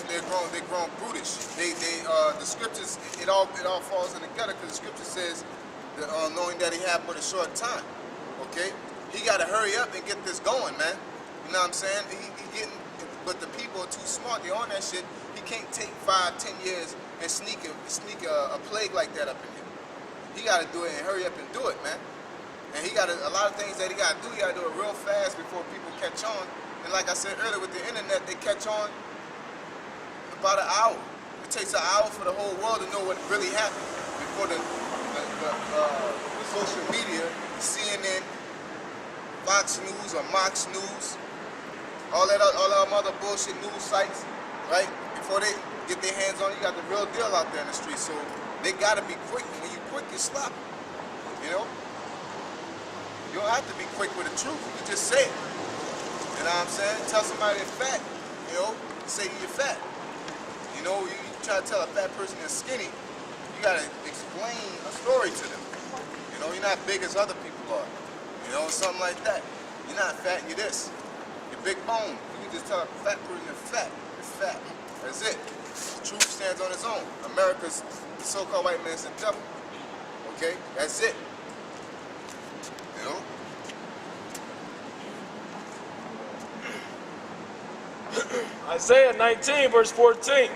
they're grown brutish. The scriptures, it all falls in together because the scripture says, knowing that he had but a short time. Okay, he got to hurry up and get this going, man. You know what I'm saying? But the people are too smart. They're on that shit. He can't take 5, 10 years and sneak a plague like that up in here. He got to do it and hurry up and do it, man. And he got a lot of things that he got to do. He got to do it real fast before people catch on. And like I said earlier, with the internet, they catch on about an hour. It takes an hour for the whole world to know what really happened before the social media, CNN, Fox News or Mox News, all them other bullshit news sites, right? Before they get their hands on it, you got the real deal out there in the street. So they got to be quick. When you quick, you sloppy. You know? You don't have to be quick with the truth. You can just say it. You know what I'm saying? Tell somebody they're fat. You know? Say you're fat. You know, you try to tell a fat person they're skinny, you got to explain a story to them. You know, you're not big as other people are. You know, something like that. You're not fat, you're this. You're big bone. You can just tell a fat person they're fat. You're fat. That's it. Truth stands on its own. America's the so-called white man's the devil. Okay? That's it. You know? Isaiah 19, verse 14.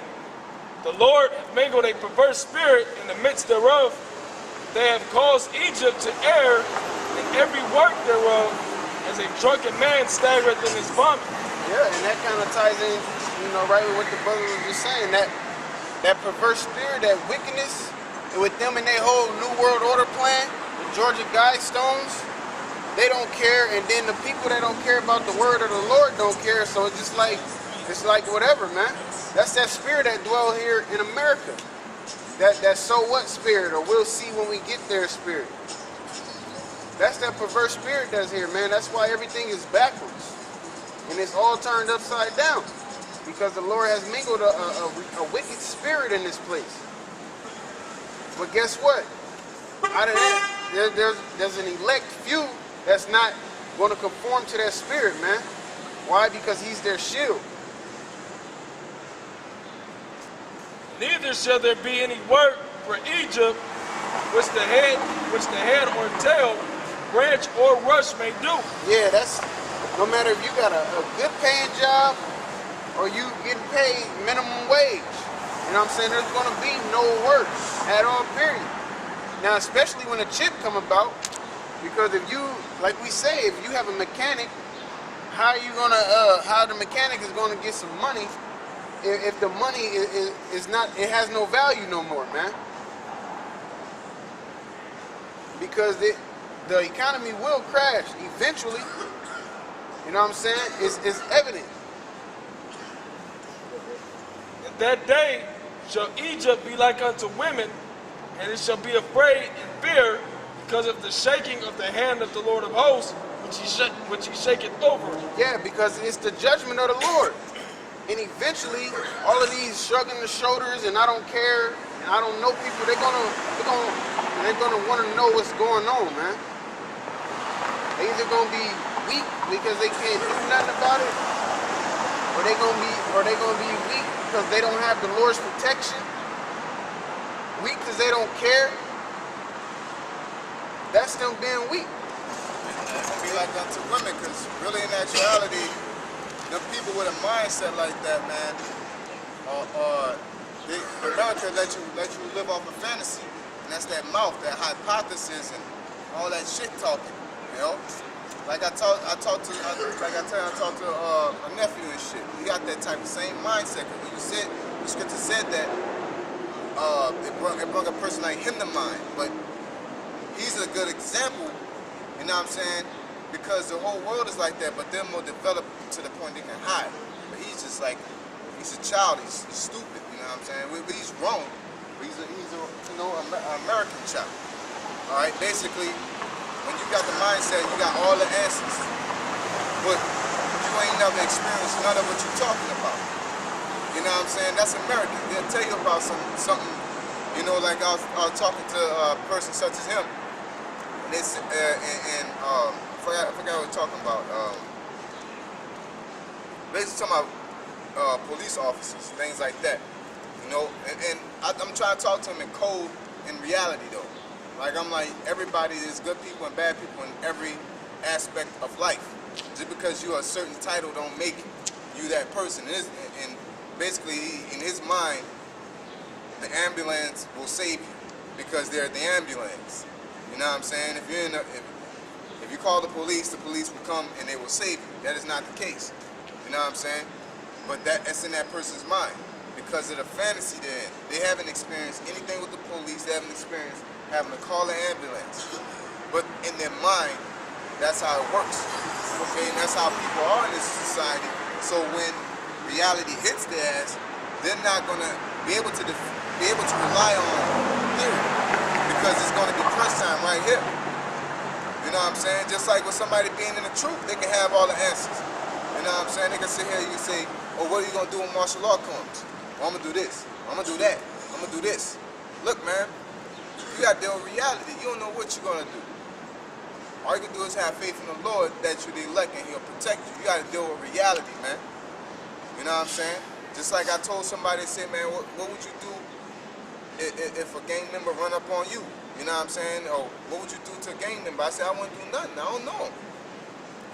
The Lord hath mingled a perverse spirit in the midst thereof. They have caused Egypt to err in every work thereof, as a drunken man staggereth in his vomit. Yeah, and that kind of ties in, you know, right with what the brother was just saying. That perverse spirit, that wickedness, and with them and their whole New World Order plan, the Georgia Guidestones, they don't care, and then the people that don't care about the word of the Lord don't care. So it's like whatever, man. That's that spirit that dwell here in America. That so what spirit, or we'll see when we get there spirit. That's that perverse spirit that's here, man. That's why everything is backwards. And it's all turned upside down. Because the Lord has mingled a wicked spirit in this place. But guess what? Out of that, there's an elect few that's not going to conform to that spirit, man. Why? Because he's their shield. Neither shall there be any work for Egypt which the head or tail, branch or rush may do. Yeah, that's no matter if you got a good paying job or you getting paid minimum wage. You know what I'm saying? There's going to be no work at all, period. Now, especially when a chip come about, because if you, like we say, if you have a mechanic, how are you gonna, how the mechanic is gonna get some money if the money is not, it has no value no more, man. Because the economy will crash eventually. You know what I'm saying? It's evident. In that day shall Egypt be like unto women, and it shall be afraid and fear because of the shaking of the hand of the Lord of hosts, which he shaketh over it. Yeah, because it's the judgment of the Lord. And eventually, all of these shrugging the shoulders and I don't care, and I don't know people, they're gonna want to know what's going on, man. They either gonna be weak because they can't do nothing about it, or they gonna be weak because they don't have the Lord's protection. Weak because they don't care. That's them being weak. It'll be like unto women, because really in actuality, the people with a mindset like that, man, America let you live off of fantasy, and that's that mouth, that hypothesis, and all that shit talking, you know. Like I talked to a nephew and shit. He got that type of same mindset. Cause when you said, the scripture said that it brought a person like him to mind, but he's a good example. You know what I'm saying? Because the whole world is like that, but they're more developed to the point they can hide. But he's just like, he's a child, he's stupid, you know what I'm saying? But he's grown. He's a American child. All right, basically, when you got the mindset, you got all the answers. But you ain't never experienced none of what you're talking about. You know what I'm saying? That's American. They'll tell you about something, you know, like I was talking to a person such as him. And I forgot what we're talking about. Basically talking about police officers, things like that. You know, and I'm trying to talk to them in code, in reality though. Like I'm like, everybody, there's good people and bad people in every aspect of life. Just because you're a certain title don't make you that person. And basically, in his mind, the ambulance will save you because they're the ambulance. You know what I'm saying? If you're in if you call the police will come and they will save you. That is not the case. You know what I'm saying? But that's in that person's mind because of the fantasy they're in. They haven't experienced anything with the police. They haven't experienced having to call an ambulance. But in their mind, that's how it works. Okay, and that's how people are in this society. So when reality hits their ass, they're not gonna be able to rely on theory because it's gonna be crunch time right here. You know what I'm saying? Just like with somebody being in the truth, they can have all the answers. You know what I'm saying? They can sit here and you say, oh, what are you gonna do when martial law comes? Well, I'm gonna do this. I'm gonna do that. I'm gonna do this. Look, man, you gotta deal with reality. You don't know what you're gonna do. All you can do is have faith in the Lord that you're the elect and He'll protect you. You got to deal with reality, man. You know what I'm saying? Just like I told somebody, say, man, what would you do if a gang member run up on you? You know what I'm saying? Or what would you do to a gang member? I said, I wouldn't do nothing. I don't know him.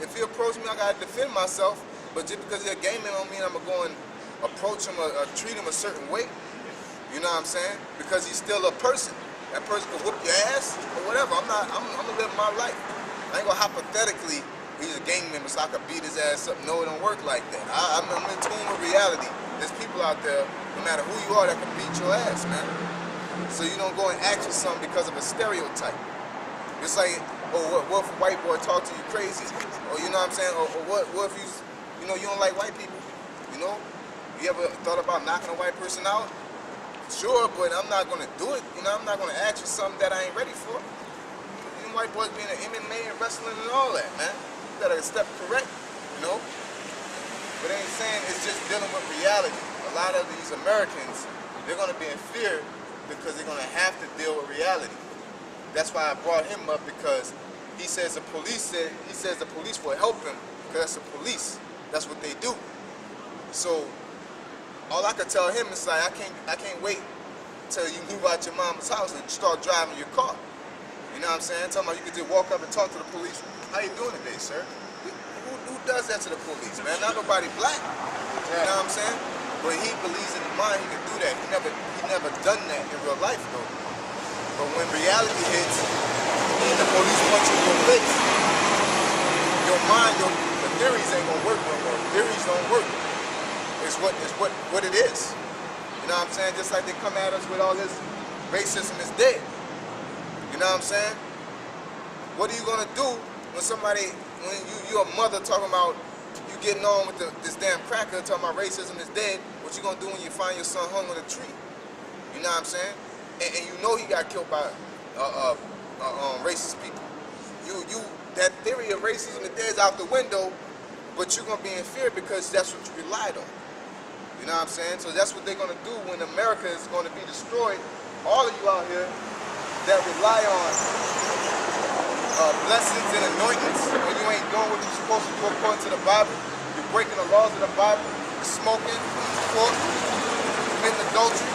If he approached me, I got to defend myself. But just because he's a gang member don't mean I'm going to go and approach him or treat him a certain way. You know what I'm saying? Because he's still a person. That person can whoop your ass or whatever. I'm going to live my life. I ain't gonna hypothetically, he's a gang member so I could beat his ass up. No, it don't work like that. I'm in tune with reality. There's people out there, no matter who you are, that can beat your ass, man. So you don't go and ask for something because of a stereotype. It's like, oh, what if a white boy talk to you crazy? Or you know what I'm saying? Or what if you know, you don't like white people? You know? You ever thought about knocking a white person out? Sure, but I'm not gonna do it. You know, I'm not gonna ask for something that I ain't ready for. White boys being an MMA and wrestling and all that, man. You gotta step correct, you know? But they ain't saying it's just dealing with reality. A lot of these Americans, they're gonna be in fear because they're gonna have to deal with reality. That's why I brought him up because he says the police will help him because that's the police. That's what they do. So all I could tell him is like I can't wait till you move out your mama's house and start driving your car. You know what I'm saying? Talking about you could just walk up and talk to the police. How you doing today, sir? Who does that to the police, man? Not nobody black. You know what I'm saying? But he believes in his mind he can do that. He never done that in real life though. But when reality hits, and the police punch you in your face, your mind, the theories ain't gonna work no more. Theories don't work. It's what it is. You know what I'm saying? Just like they come at us with all this racism is dead. You know what I'm saying? What are you gonna do when you're a mother talking about you getting on with this damn cracker talking about racism is dead? What you gonna do when you find your son hung on a tree? You know what I'm saying? And you know he got killed by racist people. That theory of racism is dead is out the window, but you're gonna be in fear because that's what you relied on. You know what I'm saying? So that's what they're gonna do when America is gonna be destroyed. All of you out here that rely on blessings and anointings when you ain't doing what you're supposed to do according to the Bible. You're breaking the laws of the Bible. You're smoking, pork, committing adultery.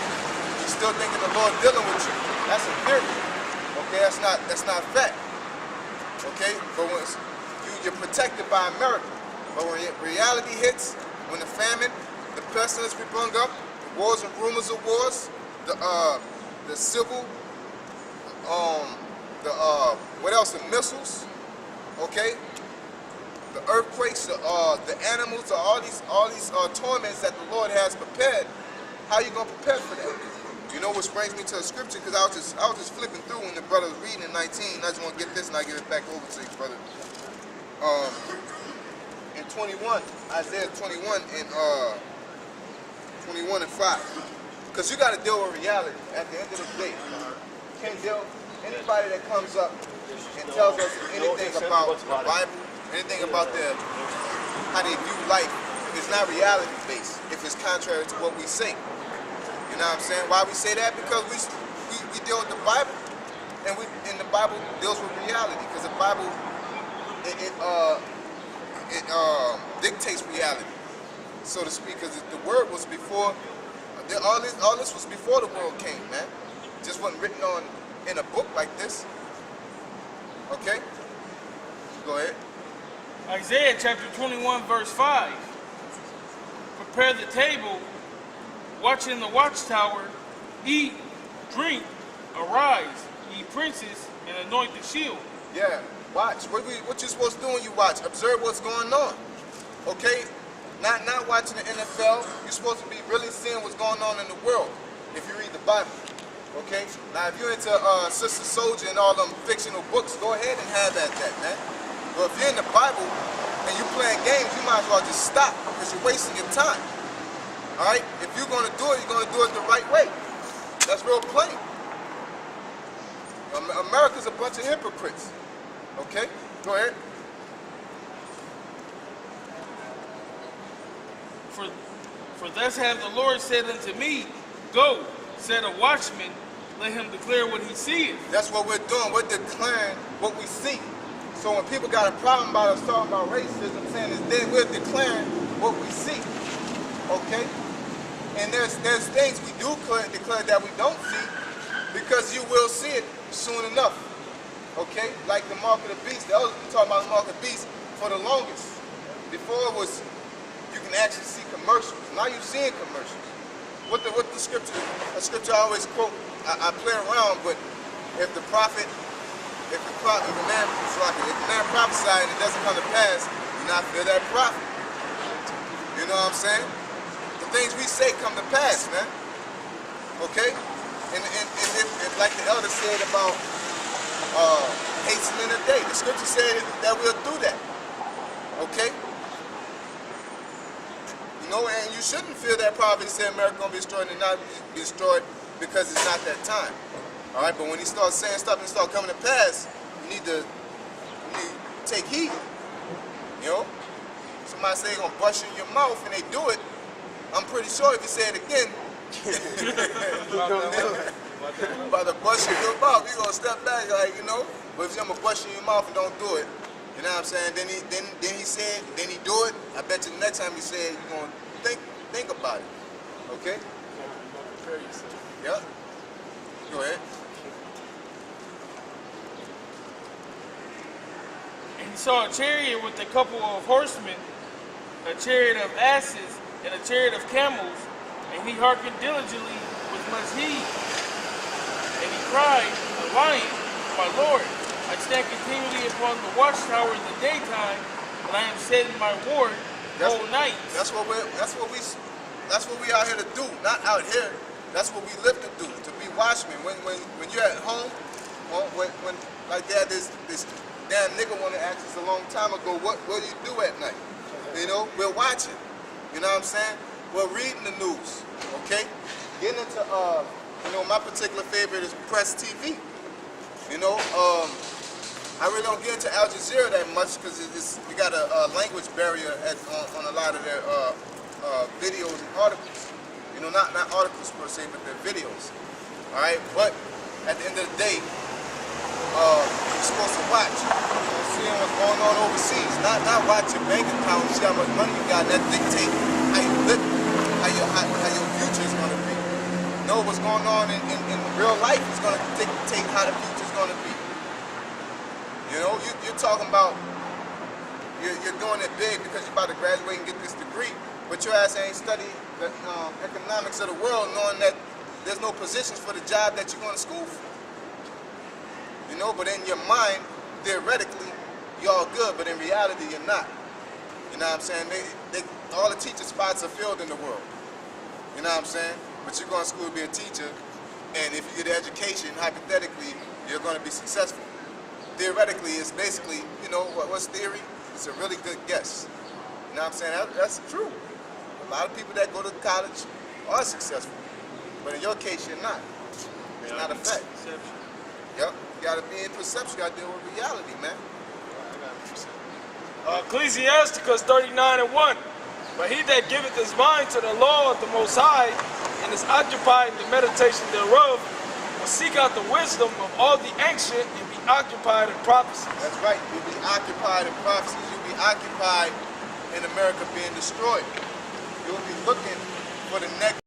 You're still thinking the Lord dealing with you. That's a theory. Okay, that's not fact. Okay, but when you're protected by America. But when reality hits, when the famine, the pestilence we bring up, the wars and rumors of wars, the civil. What else? The missiles, okay? The earthquakes, the animals, all these torments that the Lord has prepared. How you gonna prepare for that? You know, which brings me to a scripture because I was just flipping through when the brother was reading in 19. I just want to get this and I give it back over to you, brother. In 21, Isaiah 21 and 21 and 5. Because you got to deal with reality at the end of the day. You can't deal. Anybody that comes up and tells us anything about the Bible, anything about how they view life, is not reality based if it's contrary to what we say. You know what I'm saying? Why we say that? Because we deal with the Bible, and the Bible deals with reality. Because the Bible it dictates reality. so to speak, because the word was before. All this was before the world came, man. It just wasn't written on in a book like this. Okay? Go ahead. Isaiah chapter 21, verse 5. Prepare the table, watch in the watchtower, eat, drink, arise, ye princes, and anoint the shield. Yeah, watch. What you supposed to do when you watch? Observe what's going on. Okay? Not watching the NFL. You're supposed to be really seeing what's going on in the world if you read the Bible. Okay? Now, if you're into Sister Soldier and all them fictional books, go ahead and have at that, man. But if you're in the Bible and you're playing games, you might as well just stop because you're wasting your time. All right? If you're going to do it, you're going to do it the right way. That's real plain. America's a bunch of hypocrites. Okay? Go ahead. For thus hath the Lord said unto me, go, set a watchman, let him declare what he seeth. That's what we're doing. We're declaring what we see. So when people got a problem about us talking about racism, saying it's dead, we're declaring what we see. Okay? And there's things we do declare that we don't see because you will see it soon enough. Okay? Like the mark of the beast. The elders been talking about the mark of the beast for the longest. Before it was, you can actually see commercials. Now you're seeing commercials. What the scripture, a scripture I always quote, I play around, but if the man prophesies and it doesn't come to pass, do not fear that prophet. You know what I'm saying? The things we say come to pass, man. Okay? And if like the elder said about hastening a day, the scripture said that we'll do that. Okay? You know, and you shouldn't fear that prophet said America gonna be destroyed and not be destroyed because it's not that time. All right, but when he starts saying stuff and start coming to pass, you need to take heed. You know, somebody say they're gonna bust you in your mouth and they do it. I'm pretty sure if you say it again, about to bust you in your mouth, you're gonna step back, like, you know. But if I'm gonna bust you in your mouth and don't do it, you know what I'm saying? Then he said, then he do it. I bet you the next time he said, you're gonna think about it. Okay? Prepare yourself. Yep. Go ahead. And he saw a chariot with a couple of horsemen, a chariot of asses, and a chariot of camels, and he hearkened diligently with much heed. And he cried, the lion, my Lord, I stand continually upon the watchtower in the daytime, and I am set in my ward whole night. That's what we out here to do. Not out here. That's what we live to do. To be watchmen. When you're at home, when like that, this damn nigga wanted to ask us a long time ago, what do you do at night? You know, we're watching. You know what I'm saying? We're reading the news. Okay? Getting into you know, my particular favorite is Press TV. You know, I really don't get into Al Jazeera that much because we got a language barrier on a lot of their videos and articles. You know, not articles per se, but their videos. All right, but at the end of the day, you're supposed to watch, seeing what's going on overseas. Not watch your bank account and see how much money you got. That dictate how you live, how your future is going to be. Know what's going on in real life is going to dictate how the future is going to be. You know, you're talking about you're doing it big because you're about to graduate and get this degree, but your ass ain't studied the economics of the world, knowing that there's no positions for the job that you're going to school for. You know, but in your mind, theoretically, you're all good, but in reality, you're not. You know what I'm saying? All the teacher spots are filled in the world. You know what I'm saying? But you're going to school to be a teacher, and if you get an education, hypothetically, you're going to be successful. Theoretically, it's basically, you know, what's theory? It's a really good guess. You know what I'm saying? That's true. A lot of people that go to college are successful. But in your case, you're not. It's not a fact. Perception. Yep. You got to be in perception. You got to deal with reality, man. Ecclesiasticus 39:1. But he that giveth his mind to the law of the Most High, and is occupied in the meditation thereof, will seek out the wisdom of all the ancient, and be occupied in prophecy. That's right. You'll be occupied in prophecies. You'll be occupied in America being destroyed. you'll be looking for the next